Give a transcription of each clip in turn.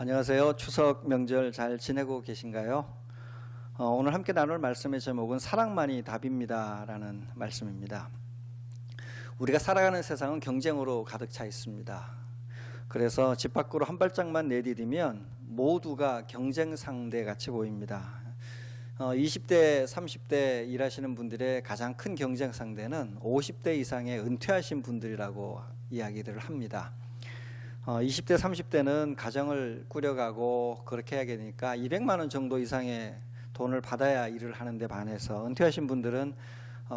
안녕하세요. 추석 명절 잘 지내고 계신가요? 오늘 함께 나눌 말씀의 제목은 사랑만이 답입니다 라는 말씀입니다. 우리가 살아가는 세상은 경쟁으로 가득 차 있습니다. 그래서 집 밖으로 한 발짝만 내디디면 모두가 경쟁 상대 같이 보입니다. 20대, 30대 일하시는 분들의 가장 큰 경쟁 상대는 50대 이상의 은퇴하신 분들이라고 이야기들을 합니다. 20대, 30대는 가정을 꾸려가고 그렇게 해야 되니까 200만 원 정도 이상의 돈을 받아야 일을 하는데 반해서 은퇴하신 분들은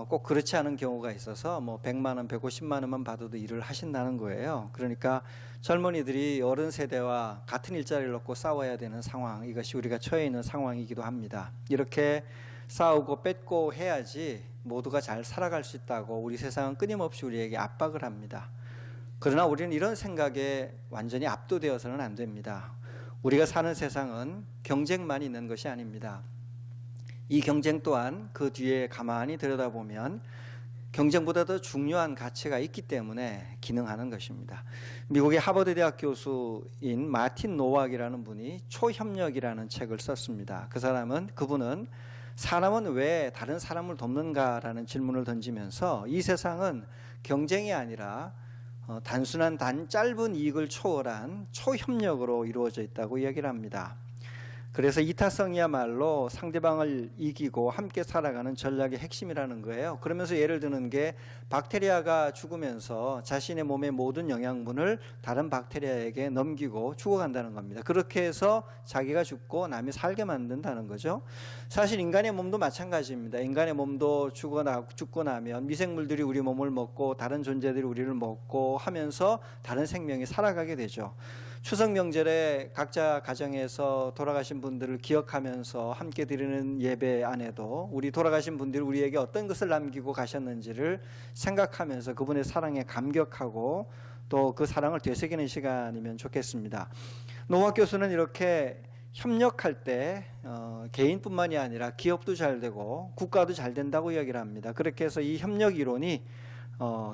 꼭 그렇지 않은 경우가 있어서 100만 원, 150만 원만 받아도 일을 하신다는 거예요. 그러니까 젊은이들이 어른 세대와 같은 일자리를 놓고 싸워야 되는 상황, 이것이 우리가 처해 있는 상황이기도 합니다. 이렇게 싸우고 뺏고 해야지 모두가 잘 살아갈 수 있다고 우리 세상은 끊임없이 우리에게 압박을 합니다. 그러나 우리는 이런 생각에 완전히 압도되어서는 안 됩니다. 우리가 사는 세상은 경쟁만 있는 것이 아닙니다. 이 경쟁 또한 그 뒤에 가만히 들여다보면 경쟁보다 더 중요한 가치가 있기 때문에 기능하는 것입니다. 미국의 하버드 대학 교수인 마틴 노왁이라는 분이 초협력이라는 책을 썼습니다. 그분은 사람은 왜 다른 사람을 돕는가라는 질문을 던지면서 이 세상은 경쟁이 아니라 단순한 짧은 이익을 초월한 초협력으로 이루어져 있다고 이야기를 합니다. 그래서 이타성이야말로 상대방을 이기고 함께 살아가는 전략의 핵심이라는 거예요. 그러면서 예를 드는 게 박테리아가 죽으면서 자신의 몸의 모든 영양분을 다른 박테리아에게 넘기고 죽어간다는 겁니다. 그렇게 해서 자기가 죽고 남이 살게 만든다는 거죠. 사실 인간의 몸도 마찬가지입니다. 인간의 몸도 죽고 나면 미생물들이 우리 몸을 먹고 다른 존재들이 우리를 먹고 하면서 다른 생명이 살아가게 되죠. 추석 명절에 각자 가정에서 돌아가신 분들을 기억하면서 함께 드리는 예배 안에도 우리 돌아가신 분들이 우리에게 어떤 것을 남기고 가셨는지를 생각하면서 그분의 사랑에 감격하고 또 그 사랑을 되새기는 시간이면 좋겠습니다. 노학 교수는 이렇게 협력할 때 개인뿐만이 아니라 기업도 잘 되고 국가도 잘 된다고 이야기를 합니다. 그렇게 해서 이 협력 이론이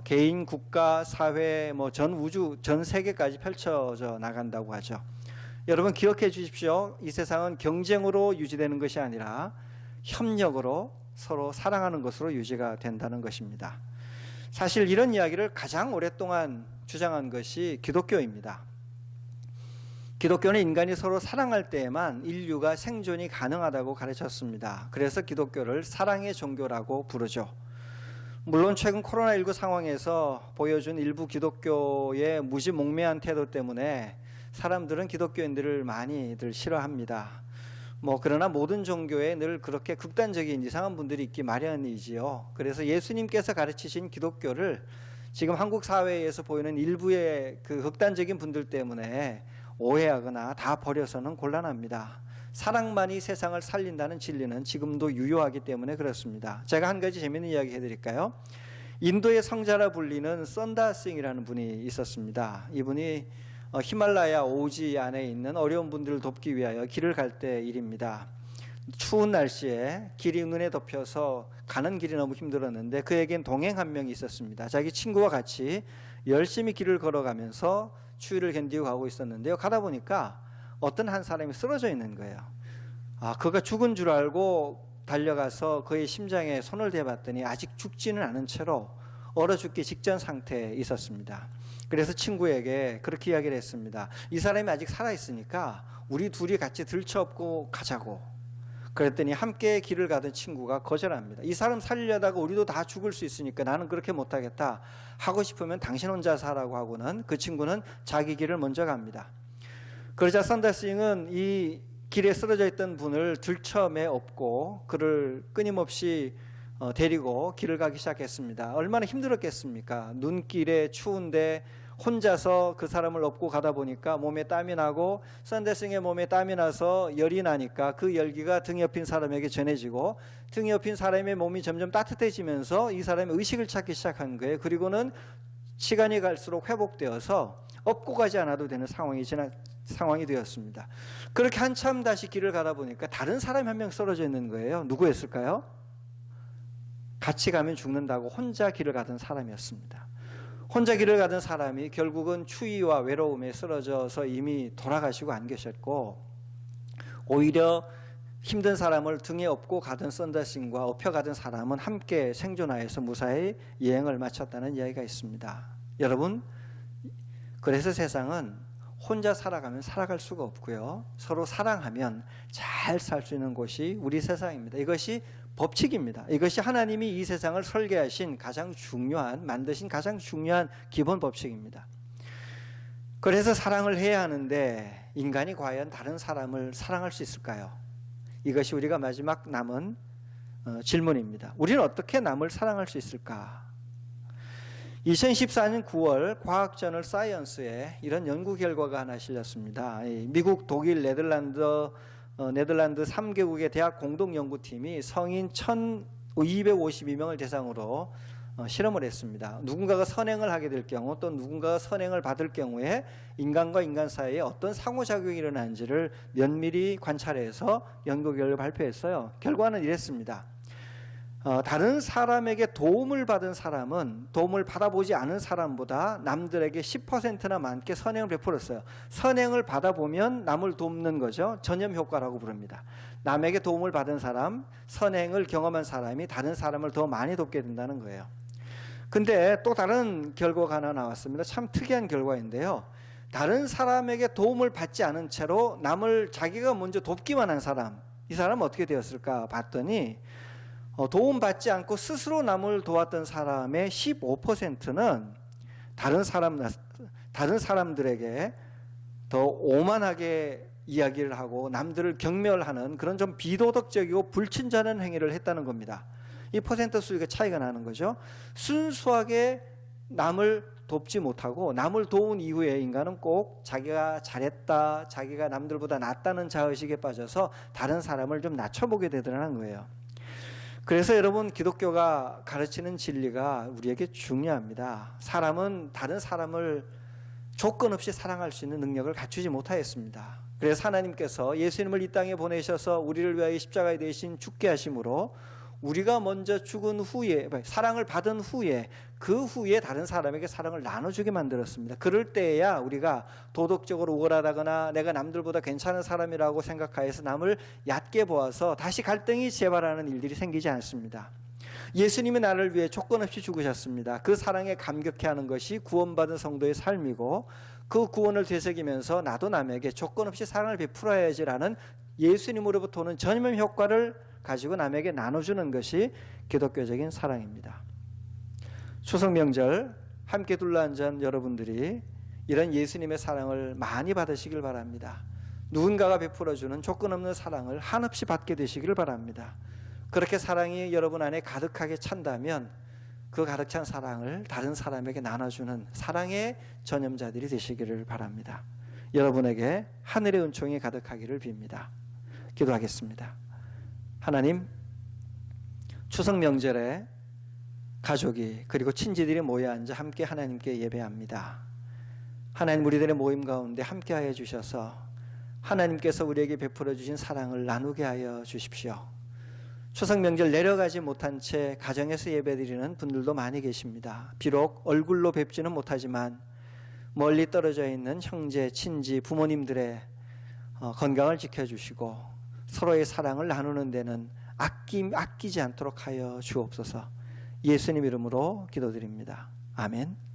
개인, 국가, 사회, 전 우주, 전 세계까지 펼쳐져 나간다고 하죠. 여러분 기억해 주십시오. 이 세상은 경쟁으로 유지되는 것이 아니라 협력으로 서로 사랑하는 것으로 유지가 된다는 것입니다. 사실 이런 이야기를 가장 오랫동안 주장한 것이 기독교입니다. 기독교는 인간이 서로 사랑할 때에만 인류가 생존이 가능하다고 가르쳤습니다. 그래서 기독교를 사랑의 종교라고 부르죠. 물론 최근 코로나19 상황에서 보여준 일부 기독교의 무지몽매한 태도 때문에 사람들은 기독교인들을 많이들 싫어합니다. 그러나 모든 종교에 늘 그렇게 극단적인 이상한 분들이 있기 마련이지요. 그래서 예수님께서 가르치신 기독교를 지금 한국 사회에서 보이는 일부의 그 극단적인 분들 때문에 오해하거나 다 버려서는 곤란합니다. 사랑만이 세상을 살린다는 진리는 지금도 유효하기 때문에 그렇습니다. 제가 한 가지 재미있는 이야기 해드릴까요? 인도의 성자라 불리는 선다싱이라는 분이 있었습니다. 이분이 히말라야 오지 안에 있는 어려운 분들을 돕기 위하여 길을 갈 때 일입니다. 추운 날씨에 길이 눈에 덮여서 가는 길이 너무 힘들었는데 그에겐 동행 한 명이 있었습니다. 자기 친구와 같이 열심히 길을 걸어가면서 추위를 견디고 가고 있었는데요. 가다 보니까 어떤 한 사람이 쓰러져 있는 거예요. 그가 죽은 줄 알고 달려가서 그의 심장에 손을 대봤더니 아직 죽지는 않은 채로 얼어 죽기 직전 상태에 있었습니다. 그래서 친구에게 그렇게 이야기를 했습니다. 이 사람이 아직 살아있으니까 우리 둘이 같이 들쳐업고 가자고. 그랬더니 함께 길을 가던 친구가 거절합니다. 이 사람 살리려다가 우리도 다 죽을 수 있으니까 나는 그렇게 못하겠다. 하고 싶으면 당신 혼자 사라고 하고는 그 친구는 자기 길을 먼저 갑니다. 그러자 선다싱은 이 길에 쓰러져 있던 분을 들쳐매 업고 그를 끊임없이 데리고 길을 가기 시작했습니다. 얼마나 힘들었겠습니까? 눈길에 추운데 혼자서 그 사람을 업고 가다 보니까 몸에 땀이 나고 선다싱의 몸에 땀이 나서 열이 나니까 그 열기가 등 옆인 사람에게 전해지고 등 옆인 사람의 몸이 점점 따뜻해지면서 이 사람이 의식을 찾기 시작한 거예요. 그리고는 시간이 갈수록 회복되어서 업고 가지 않아도 되는 상황이 되었습니다. 그렇게 한참 다시 길을 가다 보니까 다른 사람이 한 명 쓰러져 있는 거예요. 누구였을까요? 같이 가면 죽는다고 혼자 길을 가던 사람이었습니다. 혼자 길을 가던 사람이 결국은 추위와 외로움에 쓰러져서 이미 돌아가시고 안 계셨고, 오히려 힘든 사람을 등에 업고 가던 썬더신과 업혀가던 사람은 함께 생존하여서 무사히 여행을 마쳤다는 이야기가 있습니다. 여러분, 그래서 세상은 혼자 살아가면 살아갈 수가 없고요, 서로 사랑하면 잘 살 수 있는 곳이 우리 세상입니다. 이것이 법칙입니다. 이것이 하나님이 이 세상을 설계하신 가장 중요한, 만드신 가장 중요한 기본 법칙입니다. 그래서 사랑을 해야 하는데 인간이 과연 다른 사람을 사랑할 수 있을까요? 이것이 우리가 마지막 남은 질문입니다. 우리는 어떻게 남을 사랑할 수 있을까? 2014년 9월 과학저널 사이언스에 이런 연구 결과가 하나 실렸습니다. 미국, 독일, 네덜란드 3개국의 대학 공동연구팀이 성인 1252명을 대상으로 실험을 했습니다. 누군가가 선행을 하게 될 경우, 또 누군가가 선행을 받을 경우에 인간과 인간 사이에 어떤 상호작용이 일어나는지를 면밀히 관찰해서 연구 결과를 발표했어요. 결과는 이랬습니다. 다른 사람에게 도움을 받은 사람은 도움을 받아보지 않은 사람보다 남들에게 10%나 많게 선행을 베풀었어요. 선행을 받아보면 남을 돕는 거죠. 전염 효과라고 부릅니다. 남에게 도움을 받은 사람, 선행을 경험한 사람이 다른 사람을 더 많이 돕게 된다는 거예요. 근데 또 다른 결과가 하나 나왔습니다. 참 특이한 결과인데요. 다른 사람에게 도움을 받지 않은 채로 남을 자기가 먼저 돕기만 한 사람, 이 사람은 어떻게 되었을까 봤더니 도움받지 않고 스스로 남을 도왔던 사람의 15%는 다른 사람들에게 더 오만하게 이야기를 하고 남들을 경멸하는 그런 좀 비도덕적이고 불친절한 행위를 했다는 겁니다. 이 퍼센트 수가 차이가 나는 거죠. 순수하게 남을 돕지 못하고 남을 도운 이후에 인간은 꼭 자기가 잘했다, 자기가 남들보다 낫다는 자의식에 빠져서 다른 사람을 좀 낮춰보게 되더라는 거예요. 그래서 여러분, 기독교가 가르치는 진리가 우리에게 중요합니다. 사람은 다른 사람을 조건 없이 사랑할 수 있는 능력을 갖추지 못하였습니다. 그래서 하나님께서 예수님을 이 땅에 보내셔서 우리를 위하여 십자가에 대신 죽게 하심으로 우리가 먼저 죽은 후에, 사랑을 받은 후에, 그 후에 다른 사람에게 사랑을 나눠주게 만들었습니다. 그럴 때에야 우리가 도덕적으로 우월하다거나 내가 남들보다 괜찮은 사람이라고 생각하여서 남을 얕게 보아서 다시 갈등이 재발하는 일들이 생기지 않습니다. 예수님이 나를 위해 조건 없이 죽으셨습니다. 그 사랑에 감격해하는 것이 구원받은 성도의 삶이고, 그 구원을 되새기면서 나도 남에게 조건 없이 사랑을 베풀어야지라는 예수님으로부터 오는 전염 효과를 가지고 남에게 나눠주는 것이 기독교적인 사랑입니다. 추석 명절 함께 둘러앉은 여러분들이 이런 예수님의 사랑을 많이 받으시길 바랍니다. 누군가가 베풀어주는 조건 없는 사랑을 한없이 받게 되시기를 바랍니다. 그렇게 사랑이 여러분 안에 가득하게 찬다면 그 가득 찬 사랑을 다른 사람에게 나눠주는 사랑의 전염자들이 되시기를 바랍니다. 여러분에게 하늘의 은총이 가득하기를 빕니다. 기도하겠습니다. 하나님, 추석 명절에 가족이 그리고 친지들이 모여 앉아 함께 하나님께 예배합니다. 하나님, 우리들의 모임 가운데 함께하여 주셔서 하나님께서 우리에게 베풀어 주신 사랑을 나누게 하여 주십시오. 추석 명절 내려가지 못한 채 가정에서 예배드리는 분들도 많이 계십니다. 비록 얼굴로 뵙지는 못하지만 멀리 떨어져 있는 형제, 친지, 부모님들의 건강을 지켜주시고 서로의 사랑을 나누는 데는 아끼지 않도록 하여 주옵소서. 예수님 이름으로 기도드립니다. 아멘.